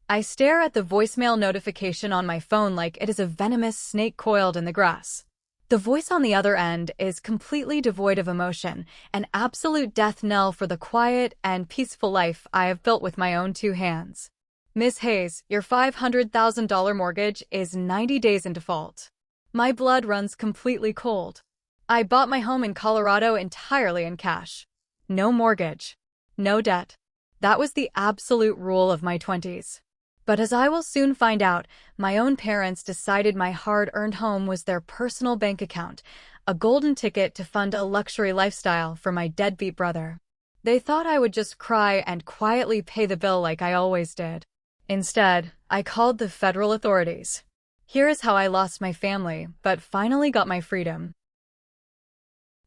I stare at the voicemail notification on my phone like it is a venomous snake coiled in the grass. The voice on the other end is completely devoid of emotion, an absolute death knell for the quiet and peaceful life I have built with my own two hands. Miss Hayes, your $500,000 mortgage is 90 days in default. My blood runs completely cold. I bought my home in Colorado entirely in cash. No mortgage. No debt. That was the absolute rule of my 20s. But as I will soon find out, my own parents decided my hard-earned home was their personal bank account, a golden ticket to fund a luxury lifestyle for my deadbeat brother. They thought I would just cry and quietly pay the bill like I always did. Instead, I called the federal authorities. Here is how I lost my family, but finally got my freedom.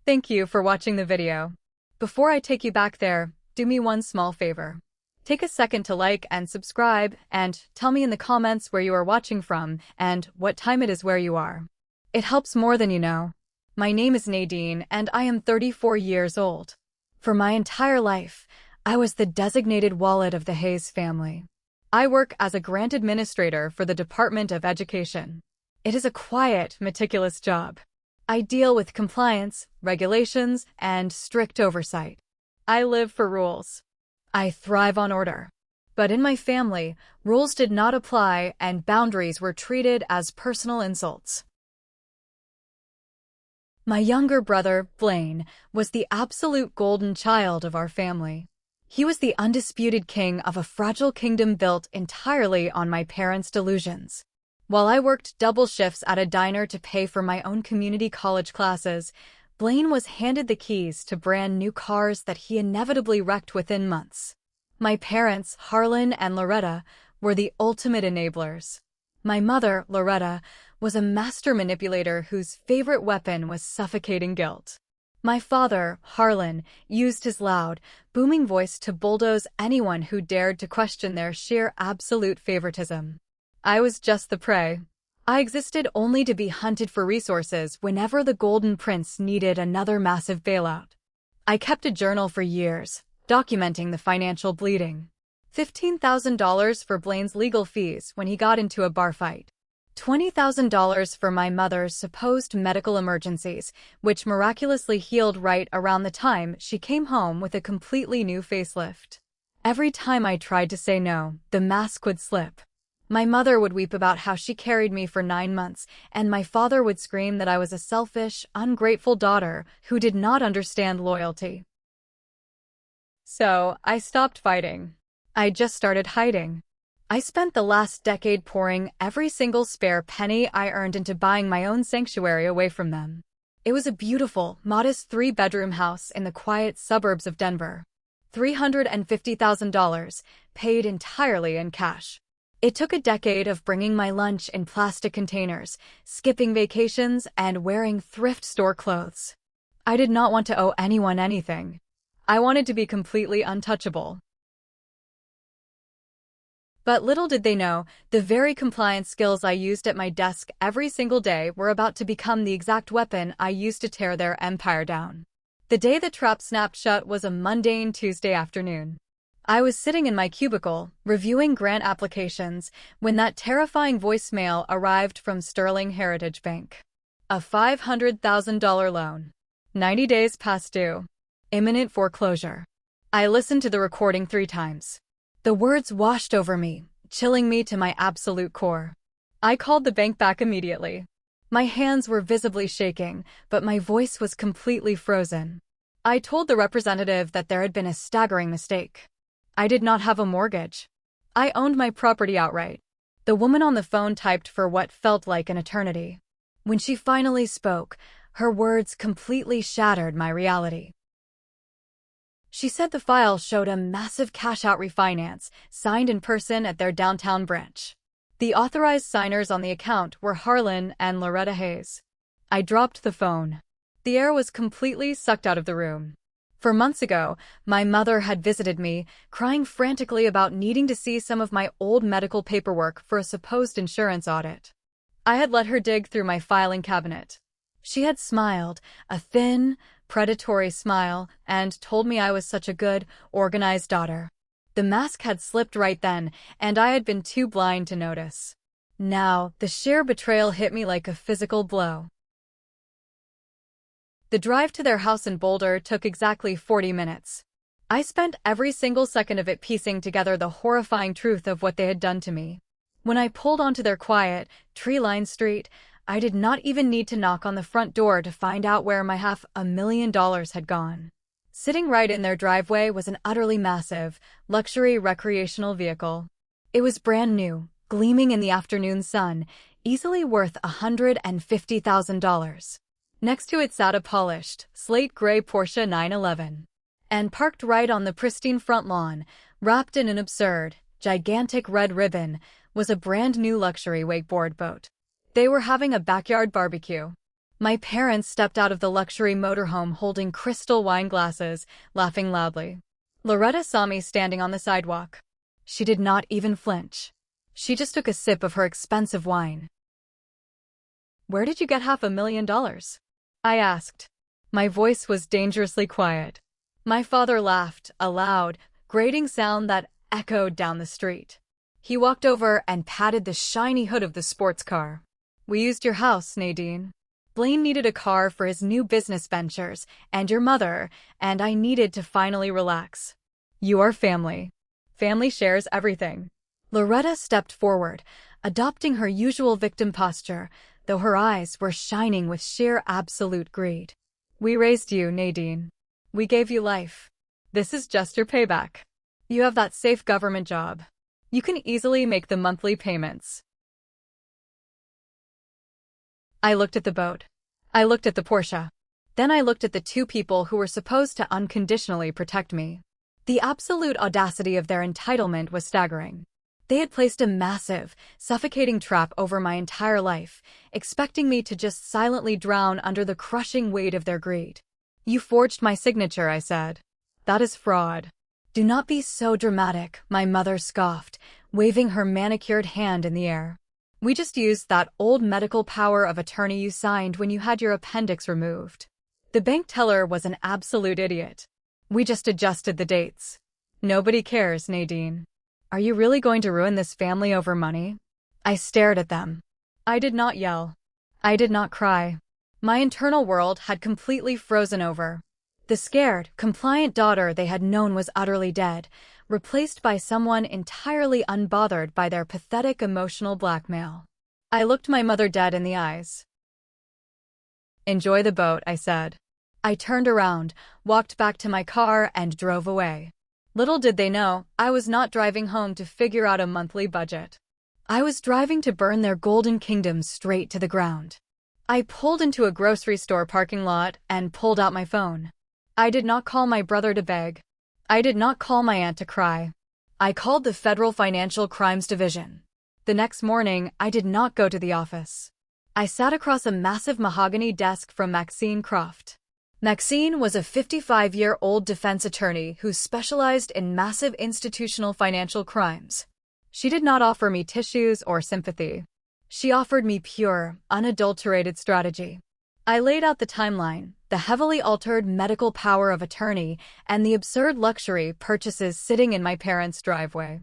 Thank you for watching the video. Before I take you back there, do me one small favor. Take a second to like and subscribe, and tell me in the comments where you are watching from and what time it is where you are. It helps more than you know. My name is Nadine, and I am 34 years old. For my entire life, I was the designated wallet of the Hayes family. I work as a grant administrator for the Department of Education. It is a quiet, meticulous job. I deal with compliance, regulations, and strict oversight. I live for rules. I thrive on order. But in my family, rules did not apply and boundaries were treated as personal insults. My younger brother, Blaine, was the absolute golden child of our family. He was the undisputed king of a fragile kingdom built entirely on my parents' delusions. While I worked double shifts at a diner to pay for my own community college classes, Blaine was handed the keys to brand new cars that he inevitably wrecked within months. My parents, Harlan and Loretta, were the ultimate enablers. My mother, Loretta, was a master manipulator whose favorite weapon was suffocating guilt. My father, Harlan, used his loud, booming voice to bulldoze anyone who dared to question their sheer absolute favoritism. I was just the prey. I existed only to be hunted for resources whenever the Golden Prince needed another massive bailout. I kept a journal for years, documenting the financial bleeding. $15,000 for Blaine's legal fees when he got into a bar fight. $20,000 for my mother's supposed medical emergencies, which miraculously healed right around the time she came home with a completely new facelift. Every time I tried to say no, the mask would slip. My mother would weep about how she carried me for 9 months, and my father would scream that I was a selfish, ungrateful daughter who did not understand loyalty. So, I stopped fighting. I just started hiding. I spent the last decade pouring every single spare penny I earned into buying my own sanctuary away from them. It was a beautiful, modest 3-bedroom house in the quiet suburbs of Denver. $350,000, paid entirely in cash. It took a decade of bringing my lunch in plastic containers, skipping vacations, and wearing thrift store clothes. I did not want to owe anyone anything. I wanted to be completely untouchable. But little did they know, the very compliance skills I used at my desk every single day were about to become the exact weapon I used to tear their empire down. The day the trap snapped shut was a mundane Tuesday afternoon. I was sitting in my cubicle, reviewing grant applications, when that terrifying voicemail arrived from Sterling Heritage Bank. A $500,000 loan. 90 days past due. Imminent foreclosure. I listened to the recording 3 times. The words washed over me, chilling me to my absolute core. I called the bank back immediately. My hands were visibly shaking, but my voice was completely frozen. I told the representative that there had been a staggering mistake. I did not have a mortgage. I owned my property outright. The woman on the phone typed for what felt like an eternity. When she finally spoke, her words completely shattered my reality. She said the file showed a massive cash-out refinance, signed in person at their downtown branch. The authorized signers on the account were Harlan and Loretta Hayes. I dropped the phone. The air was completely sucked out of the room. For months ago, my mother had visited me, crying frantically about needing to see some of my old medical paperwork for a supposed insurance audit. I had let her dig through my filing cabinet. She had smiled, a thin, predatory smile, and told me I was such a good, organized daughter. The mask had slipped right then, and I had been too blind to notice. Now, the sheer betrayal hit me like a physical blow. The drive to their house in Boulder took exactly 40 minutes. I spent every single second of it piecing together the horrifying truth of what they had done to me. When I pulled onto their quiet, tree-lined street, I did not even need to knock on the front door to find out where my $500,000 had gone. Sitting right in their driveway was an utterly massive, luxury recreational vehicle. It was brand new, gleaming in the afternoon sun, easily worth $150,000. Next to it sat a polished, slate-gray Porsche 911. And parked right on the pristine front lawn, wrapped in an absurd, gigantic red ribbon, was a brand-new luxury wakeboard boat. They were having a backyard barbecue. My parents stepped out of the luxury motorhome holding crystal wine glasses, laughing loudly. Loretta saw me standing on the sidewalk. She did not even flinch. She just took a sip of her expensive wine. "Where did you get $500,000? I asked. My voice was dangerously quiet. My father laughed, a loud, grating sound that echoed down the street. He walked over and patted the shiny hood of the sports car. "We used your house, Nadine. Blaine needed a car for his new business ventures, and your mother, and I needed to finally relax. You are family. Family shares everything." Loretta stepped forward, adopting her usual victim posture, though her eyes were shining with sheer absolute greed. "We raised you, Nadine. We gave you life. This is just your payback. You have that safe government job. You can easily make the monthly payments." I looked at the boat. I looked at the Porsche. Then I looked at the two people who were supposed to unconditionally protect me. The absolute audacity of their entitlement was staggering. They had placed a massive, suffocating trap over my entire life, expecting me to just silently drown under the crushing weight of their greed. "You forged my signature," I said. "That is fraud." "Do not be so dramatic," my mother scoffed, waving her manicured hand in the air. "We just used that old medical power of attorney you signed when you had your appendix removed." The bank teller was an absolute idiot. "We just adjusted the dates." "Nobody cares, Nadine. Are you really going to ruin this family over money?" I stared at them. I did not yell. I did not cry. My internal world had completely frozen over. The scared, compliant daughter they had known was utterly dead, replaced by someone entirely unbothered by their pathetic emotional blackmail. I looked my mother dead in the eyes. "Enjoy the boat," I said. I turned around, walked back to my car, and drove away. Little did they know, I was not driving home to figure out a monthly budget. I was driving to burn their golden kingdoms straight to the ground. I pulled into a grocery store parking lot and pulled out my phone. I did not call my brother to beg. I did not call my aunt to cry. I called the Federal Financial Crimes Division. The next morning, I did not go to the office. I sat across a massive mahogany desk from Maxine Croft. Maxine was a 55-year-old defense attorney who specialized in massive institutional financial crimes. She did not offer me tissues or sympathy. She offered me pure, unadulterated strategy. I laid out the timeline, the heavily altered medical power of attorney, and the absurd luxury purchases sitting in my parents' driveway.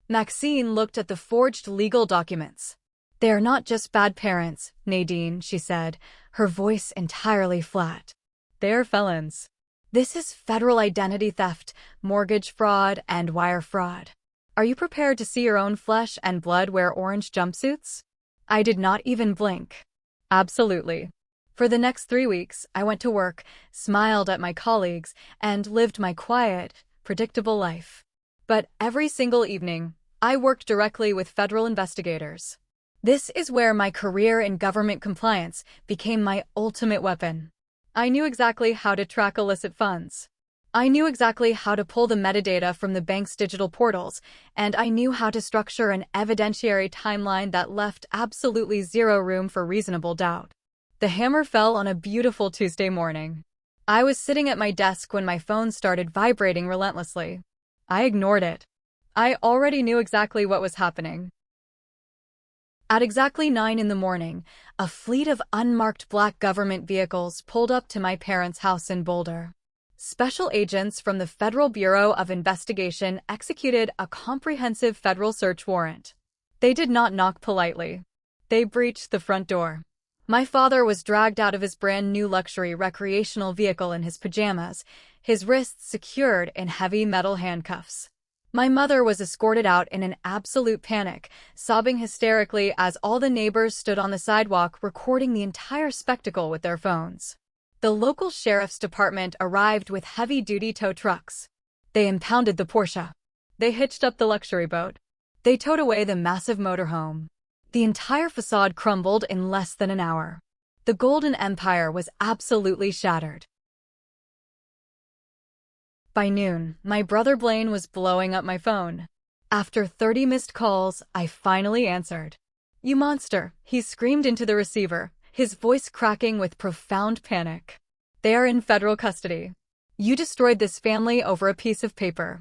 Maxine looked at the forged legal documents. "They are not just bad parents, Nadine," she said, her voice entirely flat. "They are felons. This is federal identity theft, mortgage fraud, and wire fraud. Are you prepared to see your own flesh and blood wear orange jumpsuits?" I did not even blink. Absolutely. For the next 3 weeks, I went to work, smiled at my colleagues, and lived my quiet, predictable life. But every single evening, I worked directly with federal investigators. This is where my career in government compliance became my ultimate weapon. I knew exactly how to track illicit funds. I knew exactly how to pull the metadata from the bank's digital portals, and I knew how to structure an evidentiary timeline that left absolutely zero room for reasonable doubt. The hammer fell on a beautiful Tuesday morning. I was sitting at my desk when my phone started vibrating relentlessly. I ignored it. I already knew exactly what was happening. At exactly 9 in the morning, a fleet of unmarked black government vehicles pulled up to my parents' house in Boulder. Special agents from the Federal Bureau of Investigation executed a comprehensive federal search warrant. They did not knock politely. They breached the front door. My father was dragged out of his brand-new luxury recreational vehicle in his pajamas, his wrists secured in heavy metal handcuffs. My mother was escorted out in an absolute panic, sobbing hysterically as all the neighbors stood on the sidewalk recording the entire spectacle with their phones. The local sheriff's department arrived with heavy-duty tow trucks. They impounded the Porsche. They hitched up the luxury boat. They towed away the massive motorhome. The entire facade crumbled in less than an hour. The Golden Empire was absolutely shattered. By noon, my brother Blaine was blowing up my phone. After 30 missed calls, I finally answered. "You monster," he screamed into the receiver, his voice cracking with profound panic. "They are in federal custody. You destroyed this family over a piece of paper."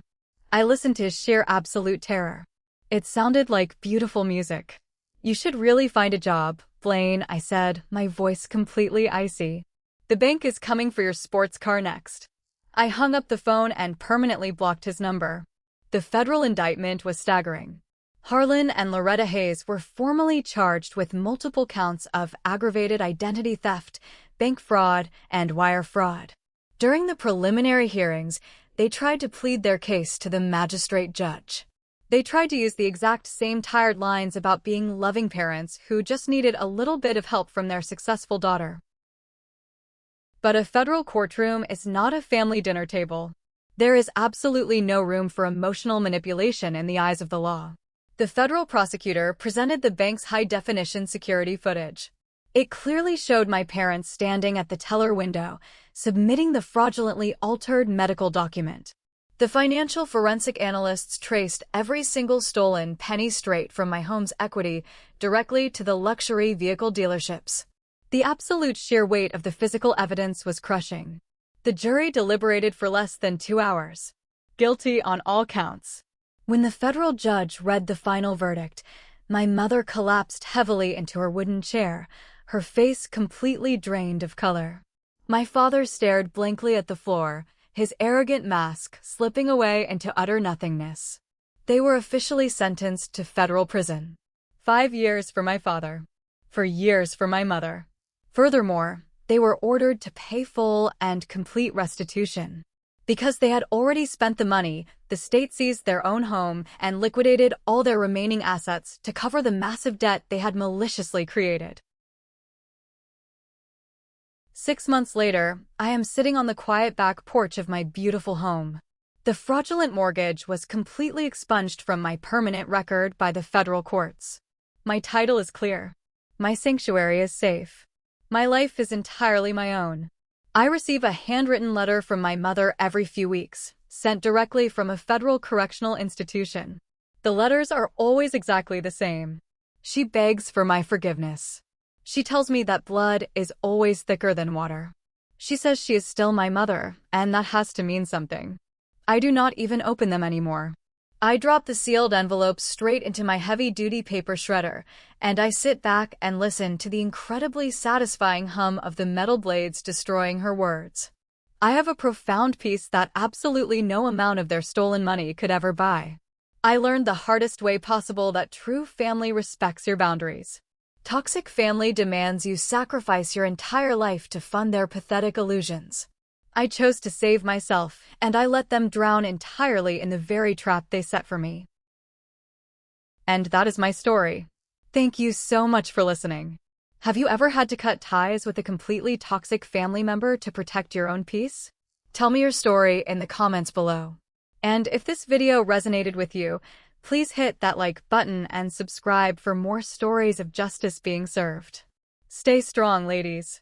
I listened to his sheer absolute terror. It sounded like beautiful music. "You should really find a job, Blaine," I said, my voice completely icy. "The bank is coming for your sports car next." I hung up the phone and permanently blocked his number. The federal indictment was staggering. Harlan and Loretta Hayes were formally charged with multiple counts of aggravated identity theft, bank fraud, and wire fraud. During the preliminary hearings, they tried to plead their case to the magistrate judge. They tried to use the exact same tired lines about being loving parents who just needed a little bit of help from their successful daughter. But a federal courtroom is not a family dinner table. There is absolutely no room for emotional manipulation in the eyes of the law. The federal prosecutor presented the bank's high-definition security footage. It clearly showed my parents standing at the teller window, submitting the fraudulently altered medical document. The financial forensic analysts traced every single stolen penny straight from my home's equity directly to the luxury vehicle dealerships. The absolute sheer weight of the physical evidence was crushing. The jury deliberated for less than 2 hours. Guilty on all counts. When the federal judge read the final verdict, my mother collapsed heavily into her wooden chair, her face completely drained of color. My father stared blankly at the floor, his arrogant mask slipping away into utter nothingness. They were officially sentenced to federal prison. 5 years for my father. For years for my mother. Furthermore, they were ordered to pay full and complete restitution. Because they had already spent the money, the state seized their own home and liquidated all their remaining assets to cover the massive debt they had maliciously created. 6 months later, I am sitting on the quiet back porch of my beautiful home. The fraudulent mortgage was completely expunged from my permanent record by the federal courts. My title is clear. My sanctuary is safe. My life is entirely my own. I receive a handwritten letter from my mother every few weeks, sent directly from a federal correctional institution. The letters are always exactly the same. She begs for my forgiveness. She tells me that blood is always thicker than water. She says she is still my mother, and that has to mean something. I do not even open them anymore. I drop the sealed envelopes straight into my heavy-duty paper shredder, and I sit back and listen to the incredibly satisfying hum of the metal blades destroying her words. I have a profound peace that absolutely no amount of their stolen money could ever buy. I learned the hardest way possible that true family respects your boundaries. Toxic family demands you sacrifice your entire life to fund their pathetic illusions. I chose to save myself, and I let them drown entirely in the very trap they set for me. And that is my story. Thank you so much for listening. Have you ever had to cut ties with a completely toxic family member to protect your own peace? Tell me your story in the comments below. And if this video resonated with you, please hit that like button and subscribe for more stories of justice being served. Stay strong, ladies.